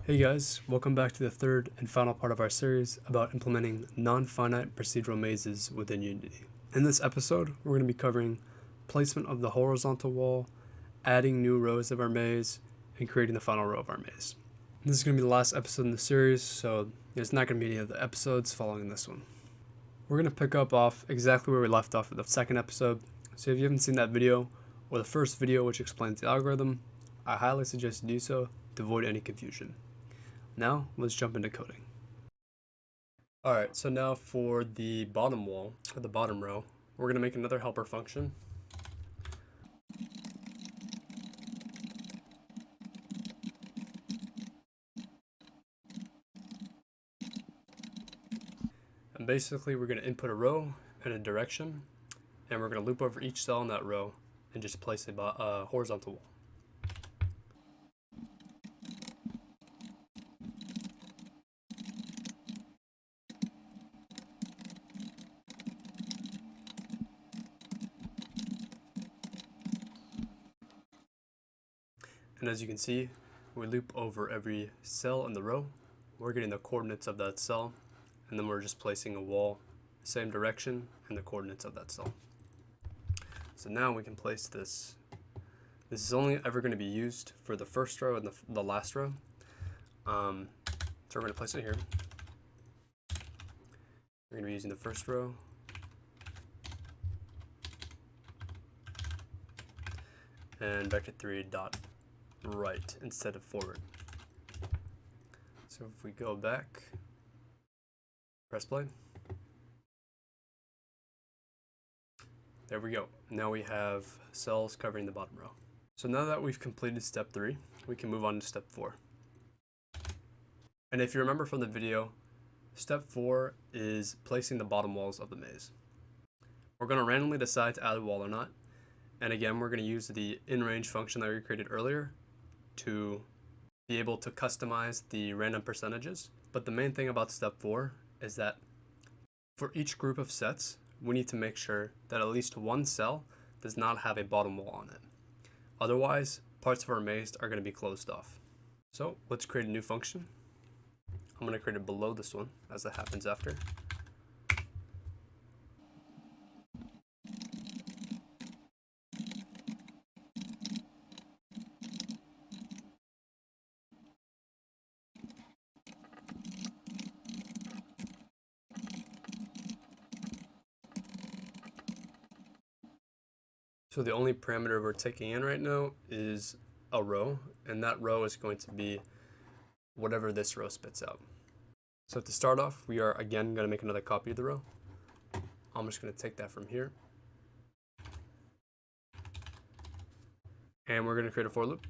Hey guys, welcome back to the third and final part of our series about implementing non-finite procedural mazes within Unity. In this episode, we're going to be covering placement of the horizontal wall, adding new rows of our maze, and creating the final row of our maze. This is going to be the last episode in the series, so there's not going to be any of the episodes following this one. We're going to pick up off exactly where we left off with the second episode, so if you haven't seen that video, or the first video which explains the algorithm, I highly suggest you do so to avoid any confusion. Now, let's jump into coding. Alright, so now for the bottom wall, or the bottom row, we're going to make another helper function. And basically, we're going to input a row and a direction, and we're going to loop over each cell in that row and just place a horizontal wall. And as you can see, we loop over every cell in the row. We're getting the coordinates of that cell, and then we're just placing a wall, same direction, and the coordinates of that cell. So now we can place this. This is only ever going to be used for the first row and the last row. So we're going to place it here. We're going to be using the first row. And vector 3 dot right instead of forward. So if we go back, press play. There we go. Now we have cells covering the bottom row. So now that we've completed step 3, we can move on to step 4. And if you remember from the video, step 4 is placing the bottom walls of the maze. We're going to randomly decide to add a wall or not. And again, we're going to use the in-range function that we created earlier to be able to customize the random percentages. But the main thing about step 4 is that for each group of sets, we need to make sure that at least one cell does not have a bottom wall on it. Otherwise, parts of our maze are going to be closed off. So let's create a new function. I'm going to create it below this one, as that happens after. So the only parameter we're taking in right now is a row, and that row is going to be whatever this row spits out. So to start off, we are again going to make another copy of the row. I'm just going to take that from here. And we're going to create a for loop.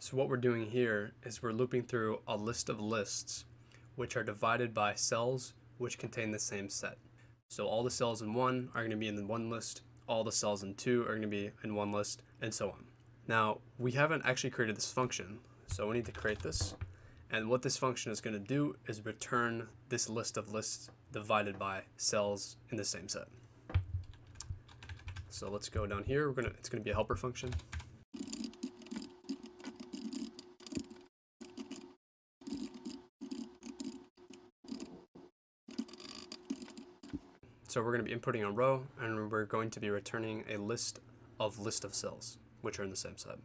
So what we're doing here is we're looping through a list of lists which are divided by cells which contain the same set. So all the cells in 1 are going to be in the one list, all the cells in 2 are going to be in one list, and so on. Now, we haven't actually created this function, so we need to create this. And what this function is going to do is return this list of lists divided by cells in the same set. So let's go down here. It's going to be a helper function. So we're going to be inputting a row, and we're going to be returning a list of cells, which are in the same set.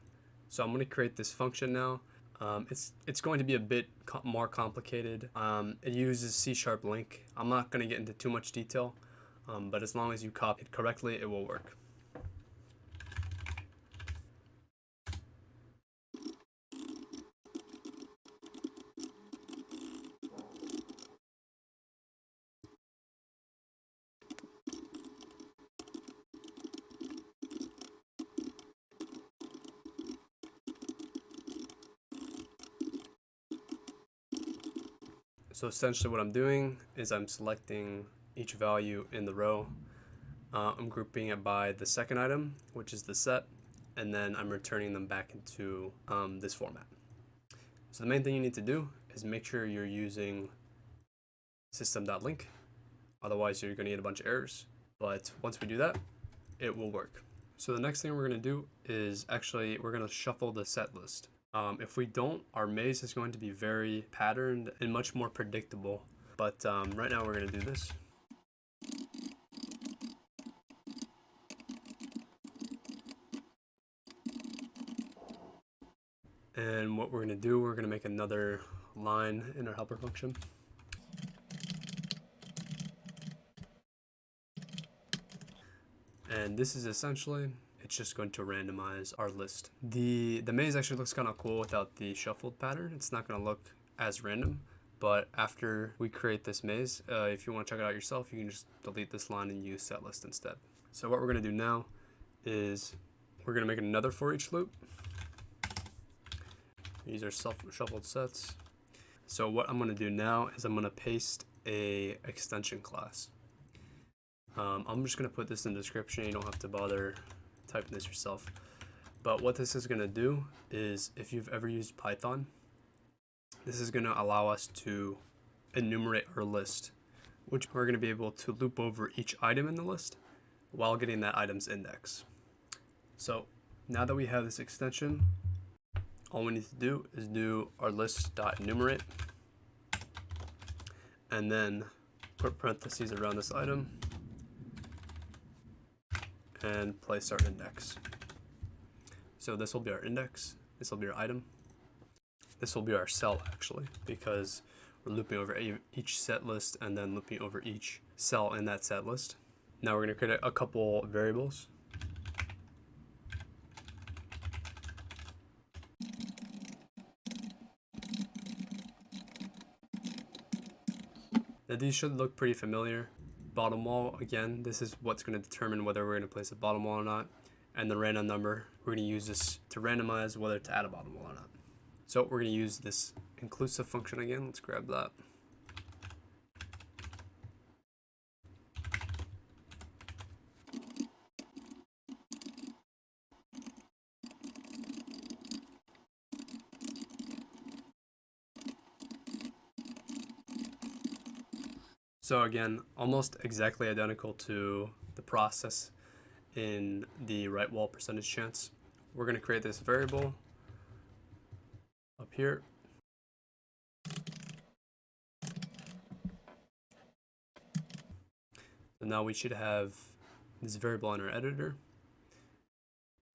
So I'm going to create this function now. It's going to be a bit more complicated. It uses C#link. I'm not going to get into too much detail, but as long as you copy it correctly, it will work. So essentially what I'm doing is I'm selecting each value in the row. I'm grouping it by the second item, which is the set, and then I'm returning them back into this format. So the main thing you need to do is make sure you're using system.link. Otherwise, you're going to get a bunch of errors. But once we do that, it will work. So the next thing we're going to do is actually we're going to shuffle the set list. If we don't, our maze is going to be very patterned and much more predictable. But right now we're going to do this. And what we're going to do, we're going to make another line in our helper function. And this is essentially, it's just going to randomize our list. The maze actually looks kind of cool without the shuffled pattern. It's not going to look as random, but after we create this maze, if you want to check it out yourself, you can just delete this line and use set list instead. So what we're going to do now is we're going to make another for each loop. These are shuffled sets. So what I'm going to do now is I'm going to paste a extension class. I'm just going to put this in the description. You don't have to bother typing this yourself. But what this is going to do is, if you've ever used Python, this is going to allow us to enumerate our list, which we're going to be able to loop over each item in the list while getting that item's index. So now that we have this extension, all we need to do is do our list.enumerate and then put parentheses around this item and place our index. So this will be our index, this will be our item, this will be our cell actually, because we're looping over each set list and then looping over each cell in that set list. Now we're going to create a couple variables. Now these should look pretty familiar. Bottom wall, again, this is what's going to determine whether we're going to place a bottom wall or not. And the random number, we're going to use this to randomize whether to add a bottom wall or not. So we're going to use this inclusive function again. Let's grab that. So again, almost exactly identical to the process in the right wall percentage chance. We're going to create this variable up here. So now we should have this variable in our editor.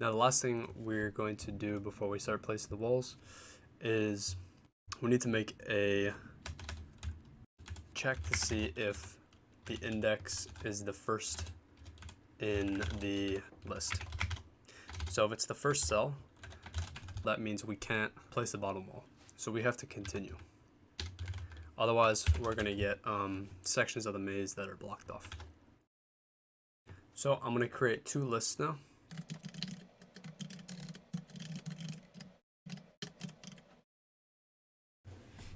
Now the last thing we're going to do before we start placing the walls is we need to make a check to see if the index is the first in the list. So if it's the first cell, that means we can't place the bottom wall. So we have to continue. Otherwise, we're going to get sections of the maze that are blocked off. So I'm going to create two lists now.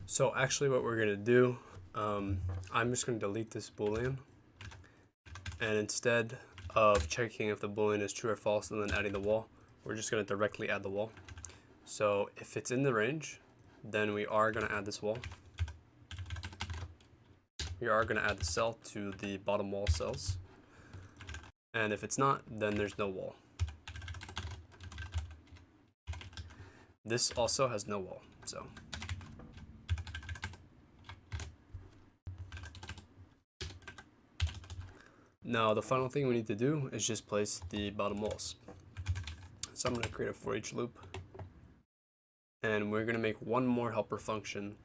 So actually what we're going to do, I'm just going to delete this boolean, and instead of checking if the boolean is true or false and then adding the wall, we're just going to directly add the wall. So if it's in the range, then we are going to add this wall. We are going to add the cell to the bottom wall cells, and if it's not, then there's no wall. This also has no wall, so now the final thing we need to do is just place the bottom walls. So I'm going to create a for each loop, and we're going to make one more helper function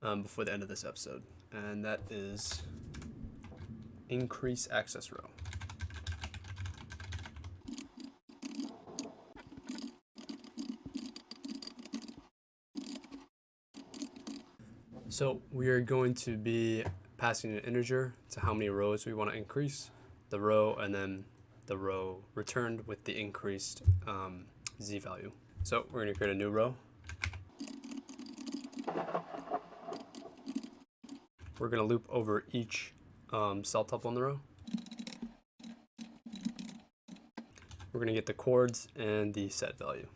before the end of this episode, and that is increase access row. So we are going to be passing an integer to how many rows we want to increase the row, and then the row returned with the increased z value. So we're going to create a new row. We're going to loop over each cell tuple in the row. We're going to get the chords and the set value.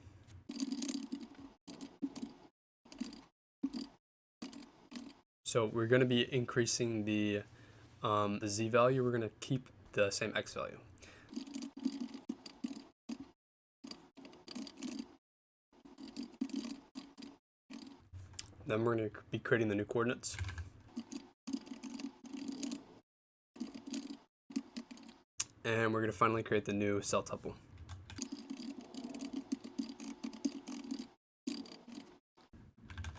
So we're going to be increasing the z value. We're going to keep the same x value. Then we're going to be creating the new coordinates. And we're going to finally create the new cell tuple.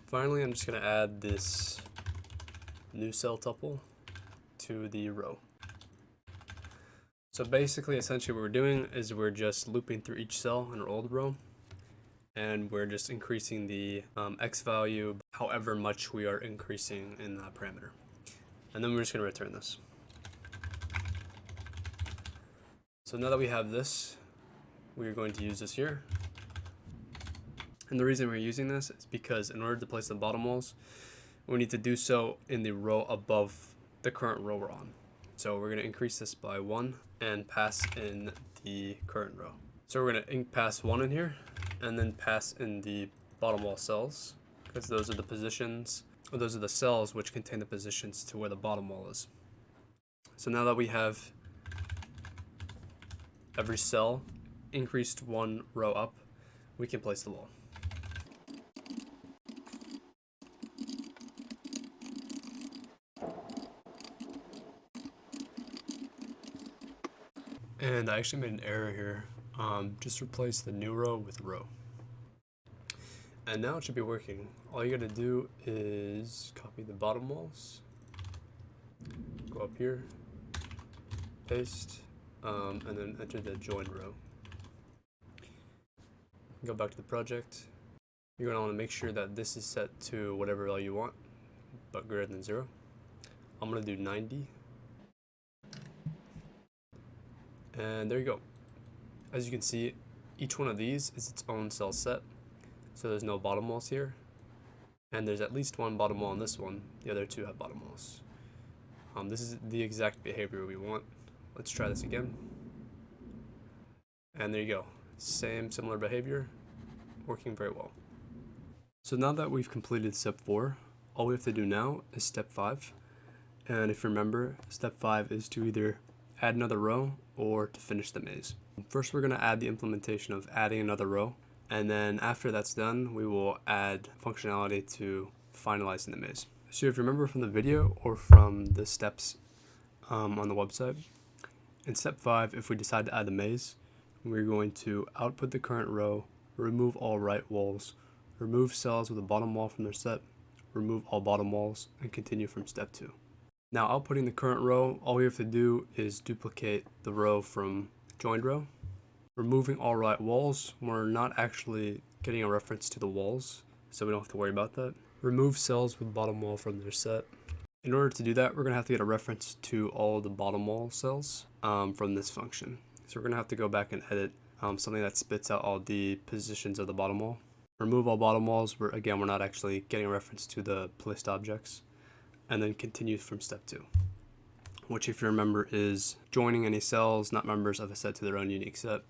Finally, I'm just going to add this new cell tuple to the row. So basically, essentially what we're doing is we're just looping through each cell in our old row, and we're just increasing the x value however much we are increasing in that parameter. And then we're just going to return this. So now that we have this, we're going to use this here. And the reason we're using this is because in order to place the bottom walls, we need to do so in the row above the current row we're on. So we're going to increase this by 1 and pass in the current row. So we're going to pass 1 in here and then pass in the bottom wall cells, because those are the positions, or those are the cells which contain the positions to where the bottom wall is. So now that we have every cell increased 1 row up, we can place the wall. And I actually made an error here. Just replace the new row with row. And now it should be working. All you gotta do is copy the bottom walls, go up here, paste, and then enter the join row. Go back to the project. You're gonna wanna make sure that this is set to whatever value you want, but greater than 0. I'm gonna do 90. And there you go. As you can see, each one of these is its own cell set. So there's no bottom walls here. And there's at least one bottom wall on this one. The other two have bottom walls. This is the exact behavior we want. Let's try this again. And there you go. Similar behavior, working very well. So now that we've completed step 4, all we have to do now is step 5. And if you remember, step 5 is to either add another row or to finish the maze. First, we're going to add the implementation of adding another row, and then after that's done, we will add functionality to finalizing the maze. So if you remember from the video or from the steps on the website, in step 5, if we decide to add the maze, we're going to output the current row, remove all right walls, remove cells with a bottom wall from their set, remove all bottom walls, and continue from step 2. Now, outputting the current row, all we have to do is duplicate the row from joined row. Removing all right walls, we're not actually getting a reference to the walls, so we don't have to worry about that. Remove cells with bottom wall from their set. In order to do that, we're going to have to get a reference to all the bottom wall cells from this function. So we're going to have to go back and edit something that spits out all the positions of the bottom wall. Remove all bottom walls, we're not actually getting a reference to the placed objects. And then continue from step 2, which, if you remember, is joining any cells not members of a set to their own unique set.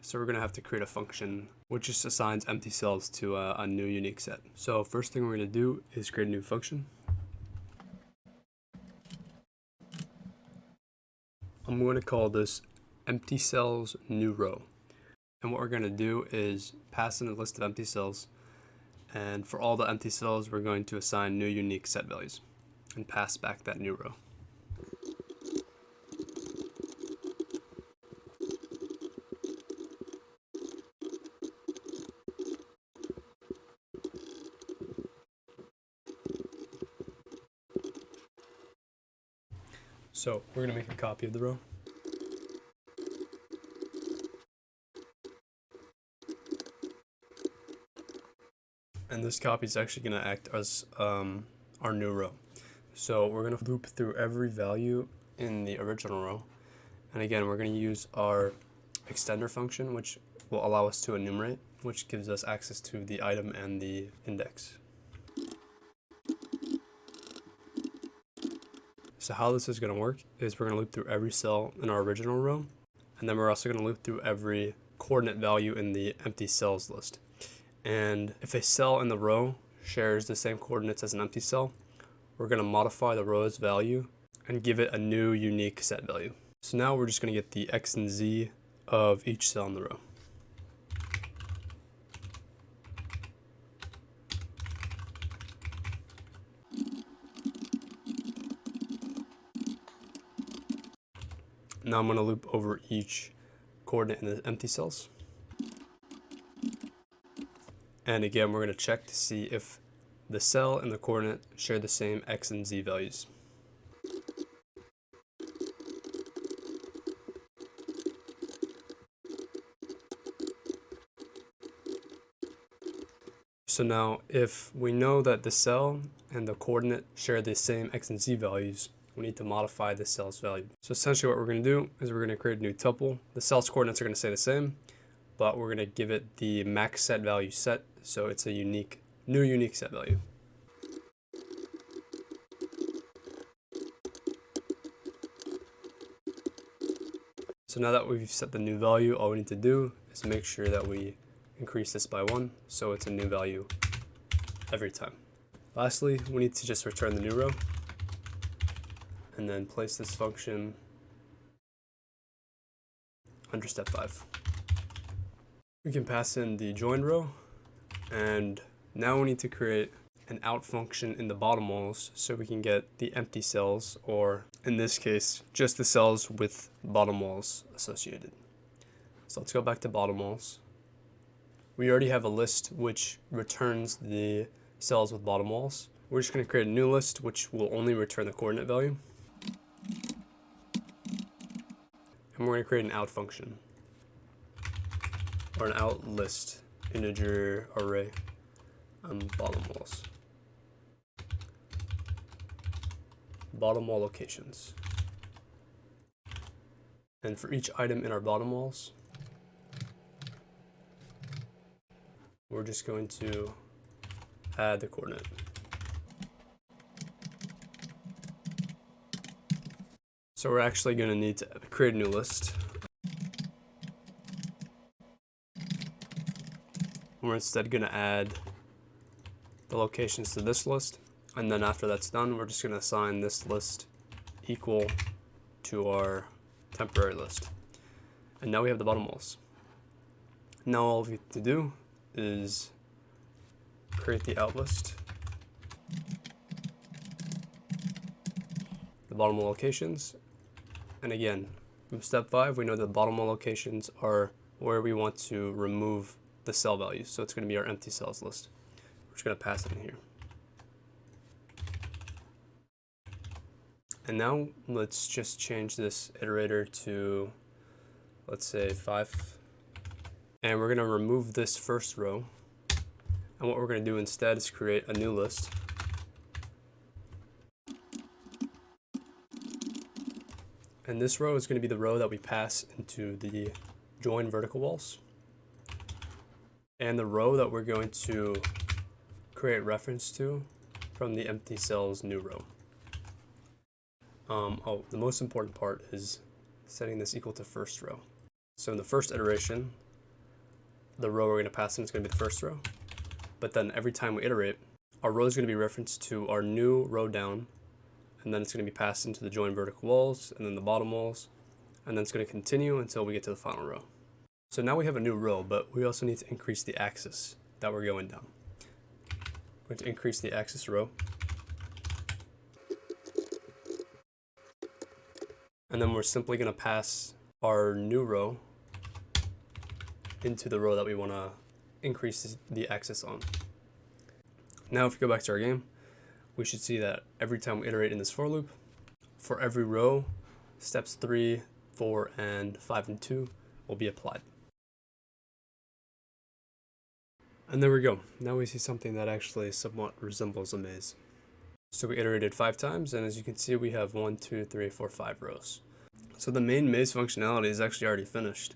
So we're going to have to create a function which just assigns empty cells to a new unique set. So first thing we're going to do is create a new function. I'm going to call this empty cells new row. And what we're going to do is pass in a list of empty cells, and for all the empty cells, we're going to assign new unique set values and pass back that new row. So we're going to make a copy of the row. And this copy is actually going to act as our new row. So we're going to loop through every value in the original row. And again, we're going to use our extender function, which will allow us to enumerate, which gives us access to the item and the index. So how this is going to work is we're going to loop through every cell in our original row, and then we're also going to loop through every coordinate value in the empty cells list. And if a cell in the row shares the same coordinates as an empty cell, we're going to modify the row's value and give it a new unique set value. So now we're just going to get the x and z of each cell in the row. Now I'm going to loop over each coordinate in the empty cells. And again, we're going to check to see if the cell and the coordinate share the same x and z values. So now, if we know that the cell and the coordinate share the same x and z values, we need to modify the cell's value. So essentially what we're going to do is we're going to create a new tuple. The cell's coordinates are going to stay the same, but we're going to give it the max set value set, so it's a new unique set value. So now that we've set the new value, all we need to do is make sure that we increase this by 1, so it's a new value every time. Lastly, we need to just return the new row, and then place this function under step 5. We can pass in the join row, and now we need to create an out function in the bottom walls so we can get the empty cells, or in this case, just the cells with bottom walls associated. So let's go back to bottom walls. We already have a list which returns the cells with bottom walls. We're just going to create a new list which will only return the coordinate value. And we're going to create an out function, or an out list integer array on bottom walls. Bottom wall locations. And for each item in our bottom walls, we're just going to add the coordinate. So we're actually going to need to create a new list. We're instead going to add the locations to this list, and then after that's done, we're just going to assign this list equal to our temporary list. And now we have the bottom walls. Now all we have to do is create the out list, the bottom wall locations, and again, from step 5, we know that the bottom wall locations are where we want to remove the cell values, so it's going to be our empty cells list. We're just going to pass it in here. And now let's just change this iterator to, let's say 5. And we're going to remove this first row. And what we're going to do instead is create a new list. And this row is going to be the row that we pass into the join vertical walls. And the row that we're going to create reference to from the empty cells new row. The most important part is setting this equal to first row. So in the first iteration, the row we're going to pass in is going to be the first row. But then every time we iterate, our row is going to be referenced to our new row down, and then it's going to be passed into the join vertical walls, and then the bottom walls, and then it's going to continue until we get to the final row. So now we have a new row, but we also need to increase the axis that we're going down. We're going to increase the axis row. And then we're simply going to pass our new row into the row that we want to increase the axis on. Now if we go back to our game, we should see that every time we iterate in this for loop, for every row, steps 3, 4, and 5 and 2 will be applied. And there we go. Now we see something that actually somewhat resembles a maze. So we iterated 5 times, and as you can see, we have 1, 2, 3, 4, 5 rows. So the main maze functionality is actually already finished.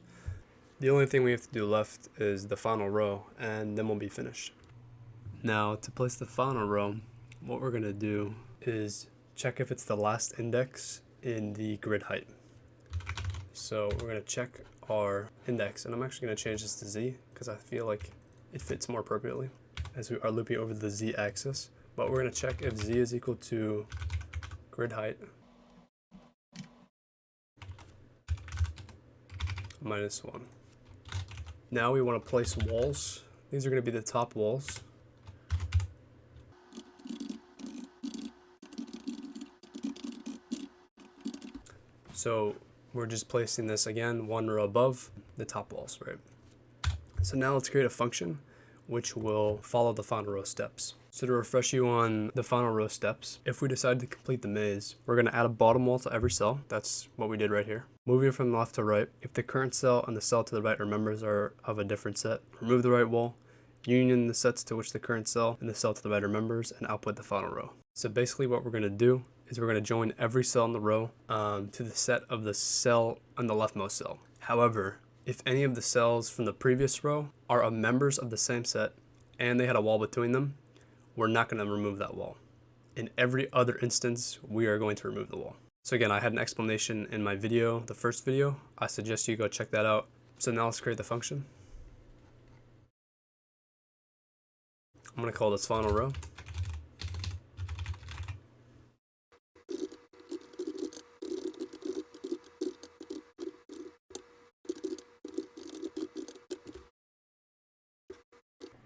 The only thing we have to do left is the final row, and then we'll be finished. Now, to place the final row, what we're going to do is check if it's the last index in the grid height. So we're going to check our index, and I'm actually going to change this to Z because I feel like it fits more appropriately as we are looping over the Z axis. But we're going to check if Z is equal to grid height minus 1. Now we want to place walls. These are going to be the top walls. So we're just placing this again one row above the top walls, right? So now let's create a function which will follow the final row steps. So to refresh you on the final row steps, if we decide to complete the maze, we're going to add a bottom wall to every cell. That's what we did right here. Moving from left to right, if the current cell and the cell to the right are members are of a different set, remove the right wall, union the sets to which the current cell and the cell to the right are members, and output the final row. So basically what we're going to do is we're going to join every cell in the row to the set of the cell on the leftmost cell. However, if any of the cells from the previous row are members of the same set and they had a wall between them, we're not going to remove that wall. In every other instance, we are going to remove the wall. So again, I had an explanation in my video, the first video. I suggest you go check that out. So now let's create the function. I'm going to call this final row.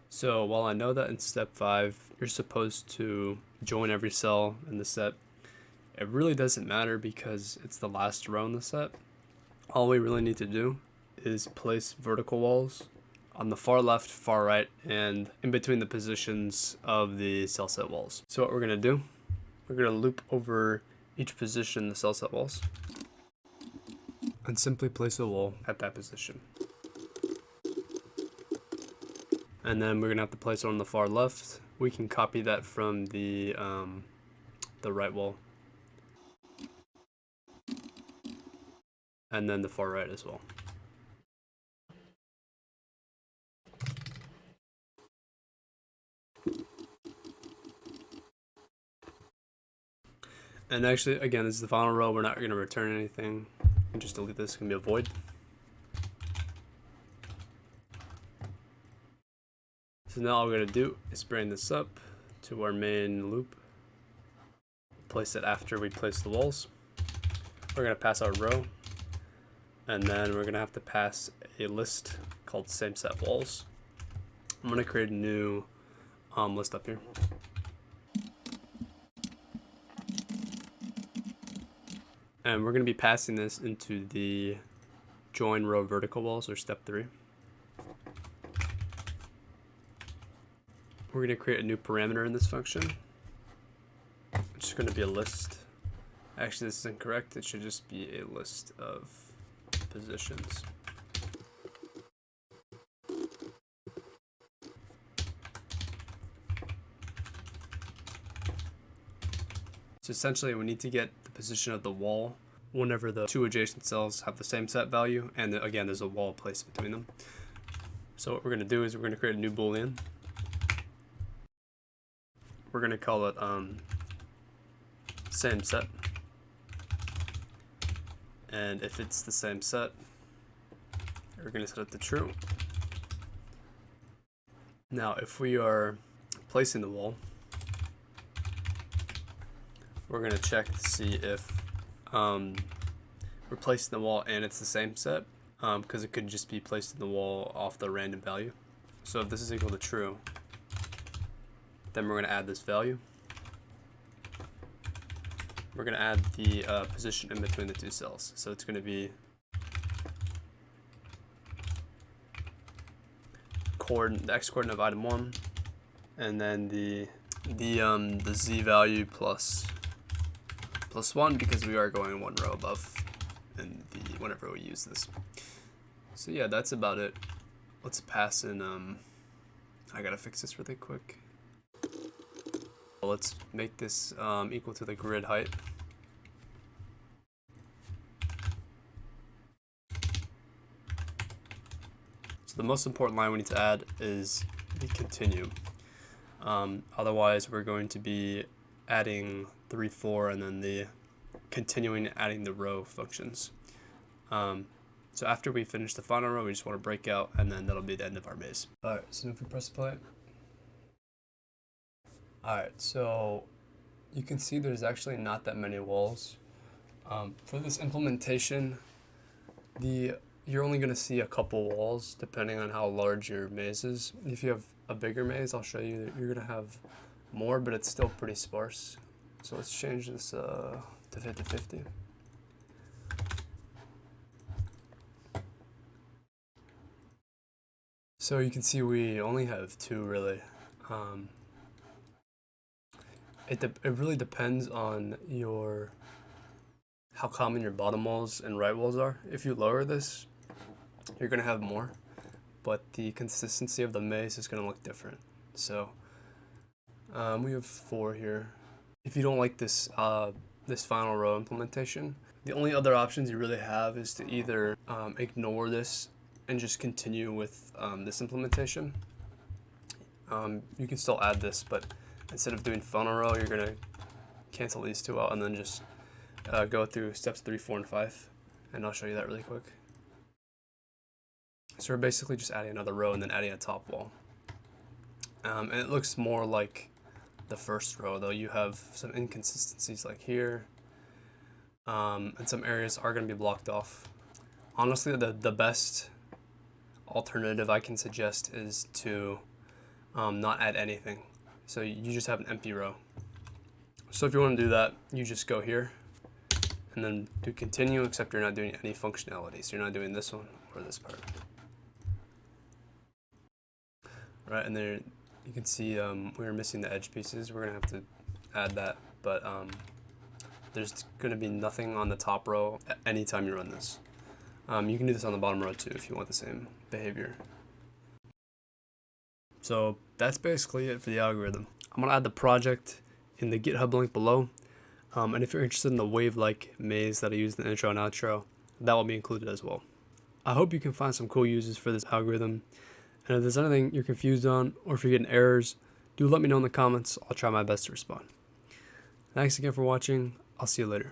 So while I know that in step 5, you're supposed to join every cell in the set, it really doesn't matter because it's the last row in the set. All we really need to do is place vertical walls on the far left, far right, and in between the positions of the cell set walls. So what we're going to do, we're going to loop over each position in the cell set walls and simply place a wall at that position. And then we're going to have to place it on the far left. We can copy that from the right wall. And then the far right as well. And actually, again, this is the final row. We're not going to return anything. We can just delete this. It's going to be a void. So now all we're going to do is bring this up to our main loop. Place it after we place the walls. We're going to pass our row. And then we're going to have to pass a list called same set walls. I'm going to create a new list up here. And we're going to be passing this into the join row vertical walls, or step 3. We're going to create a new parameter in this function, which is going to be a list. Actually, this is incorrect. It should just be a list of positions. So essentially, we need to get the position of the wall whenever the two adjacent cells have the same set value, and again, there's a wall placed between them. So what we're going to do is we're going to create a new boolean. We're going to call it same set. And if it's the same set, we're going to set it to true. Now, if we are placing the wall, we're going to check to see if we're placing the wall and it's the same set, because it could just be placed in the wall off the random value. So if this is equal to true, then we're going to add this value. We're going to add the position in between the two cells. So it's going to be the x coordinate of item 1, and then the z value plus 1, because we are going one row above in whenever we use this. So yeah, that's about it. Let's pass in I gotta fix this really quick. Let's make this equal to the grid height. So the most important line we need to add is the continue. Otherwise, we're going to be adding 3, 4, and then the continuing adding the row functions. So after we finish the final row, we just want to break out, and then that'll be the end of our maze. Alright, so if we press play. Alright, so you can see there's actually not that many walls. For this implementation, you're only going to see a couple walls depending on how large your maze is. If you have a bigger maze, I'll show you that you're going to have more, but it's still pretty sparse. So let's change this to 50-50. So you can see we only have 2 really. It really depends on how common your bottom walls and right walls are. If you lower this, you're gonna have more, but the consistency of the maze is gonna look different. So we have 4 here. If you don't like this this final row implementation, the only other options you really have is to either ignore this and just continue with this implementation. You can still add this, but instead of doing funnel row, you're gonna cancel these 2 out and then just go through steps 3, 4, and 5, and I'll show you that really quick. So we're basically just adding another row and then adding a top wall. And it looks more like the first row, though. You have some inconsistencies like here, and some areas are going to be blocked off. Honestly, the best alternative I can suggest is to not add anything. So you just have an empty row. So if you want to do that, you just go here and then do continue, except you're not doing any functionality. So you're not doing this one or this part. Right, and there you can see we were missing the edge pieces. We're going to have to add that, but there's going to be nothing on the top row anytime you run this. You can do this on the bottom row too if you want the same behavior. So that's basically it for the algorithm. I'm going to add the project in the GitHub link below. And if you're interested in the wave-like maze that I used in the intro and outro, that will be included as well. I hope you can find some cool uses for this algorithm. And if there's anything you're confused on, or if you're getting errors, do let me know in the comments. I'll try my best to respond. Thanks again for watching. I'll see you later.